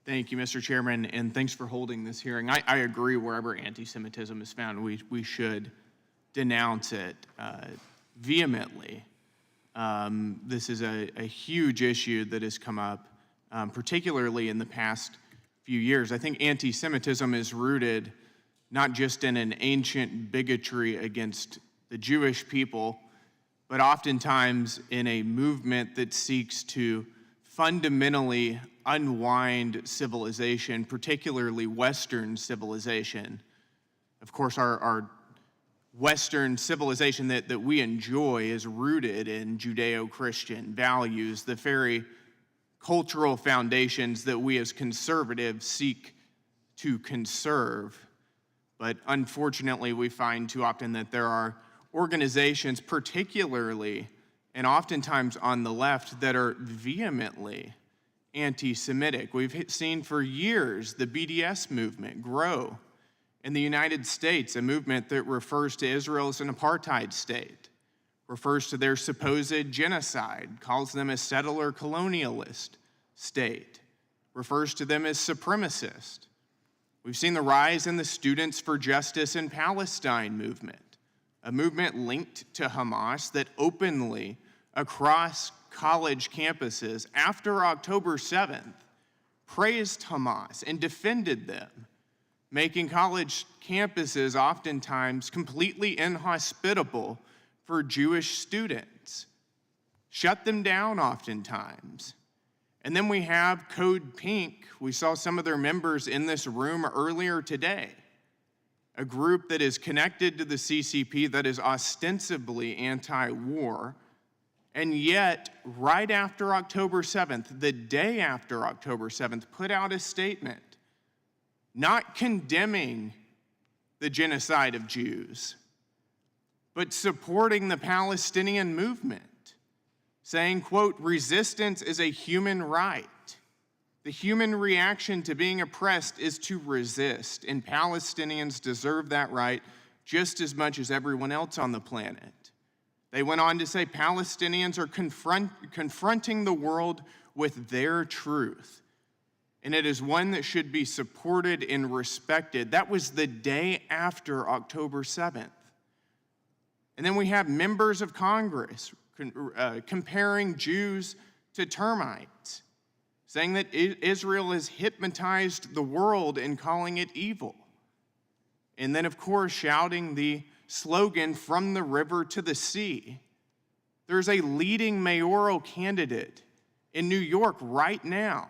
Thank you, Mr. Chairman, and thanks for holding this hearing. I agree wherever anti-Semitism is found, we should denounce it vehemently. This is a huge issue that has come up, particularly in the past few years. I think anti-Semitism is rooted not just in an ancient bigotry against the Jewish people, but oftentimes in a movement that seeks to fundamentally unwind civilization, particularly Western civilization. Of course, our Western civilization that we enjoy is rooted in Judeo-Christian values, the very cultural foundations that we as conservatives seek to conserve. But unfortunately, we find too often that there are organizations, particularly and oftentimes on the left, that are vehemently anti-Semitic. We've seen for years the BDS movement grow in the United States, a movement that refers to Israel as an apartheid state, refers to their supposed genocide, calls them a settler colonialist state, refers to them as supremacist. We've seen the rise in the Students for Justice in Palestine movement, a movement linked to Hamas that openly, across college campuses after October 7th, praised Hamas and defended them, making college campuses oftentimes completely inhospitable for Jewish students, shut them down oftentimes. And then we have Code Pink. We saw some of their members in this room earlier today, a group that is connected to the CCP that is ostensibly anti-war, and yet right after October 7th, the day after October 7th, put out a statement not condemning the genocide of Jews, but supporting the Palestinian movement, saying, quote, "Resistance is a human right. The human reaction to being oppressed is to resist, and Palestinians deserve that right just as much as everyone else on the planet." They went on to say Palestinians are confronting the world with their truth, and it is one that should be supported and respected. That was the day after October 7th. And then we have members of Congress comparing Jews to termites, saying that Israel has hypnotized the world and calling it evil. And then, of course, shouting the slogan, "From the river to the sea." There's a leading mayoral candidate in New York right now,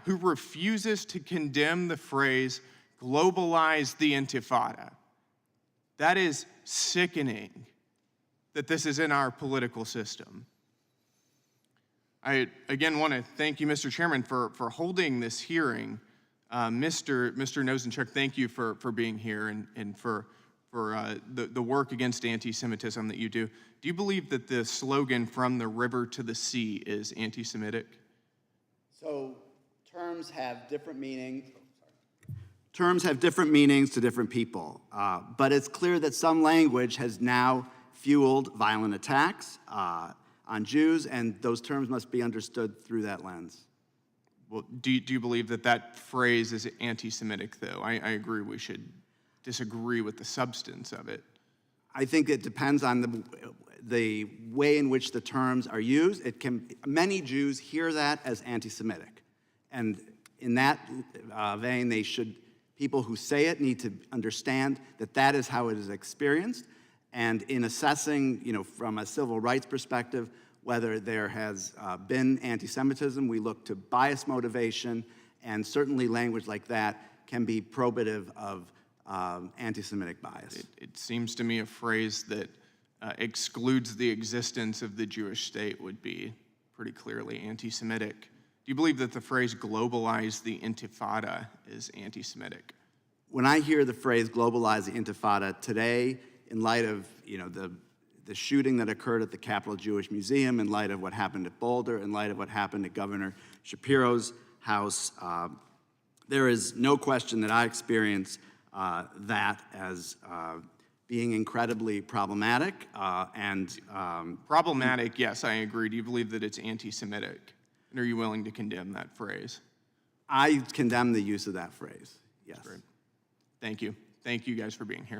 who refuses to condemn the phrase, "globalize the Intifada." That is sickening that this is in our political system. I, again, want to thank you, Mr. Chairman, for holding this hearing. Mr. Nosenchuk, thank you for being here and for the work against anti-Semitism that you do. Do you believe that the slogan, "From the river to the sea," is anti-Semitic? So terms have different meanings. Terms have different meanings to different people, but it's clear that some language has now fueled violent attacks on Jews, and those terms must be understood through that lens. Well, do you believe that phrase is anti-Semitic, though? I agree we should disagree with the substance of it. I think it depends on the way in which the terms are used. Many Jews hear that as anti-Semitic, and in that vein, people who say it need to understand that that is how it is experienced. And in assessing, from a civil rights perspective, whether there has been anti-Semitism, we look to bias motivation, and certainly language like that can be probative of anti-Semitic bias. It seems to me a phrase that excludes the existence of the Jewish state would be pretty clearly anti-Semitic. Do you believe that the phrase "globalize the Intifada" is anti-Semitic? When I hear the phrase "globalize the Intifada" today, in light of the shooting that occurred at the Capitol Jewish Museum, in light of what happened at Boulder, in light of what happened at Governor Shapiro's house, there is no question that I experience that as being incredibly problematic Problematic, yes, I agree. Do you believe that it's anti-Semitic? And are you willing to condemn that phrase? I condemn the use of that phrase, yes. Great. Thank you. Thank you guys for being here.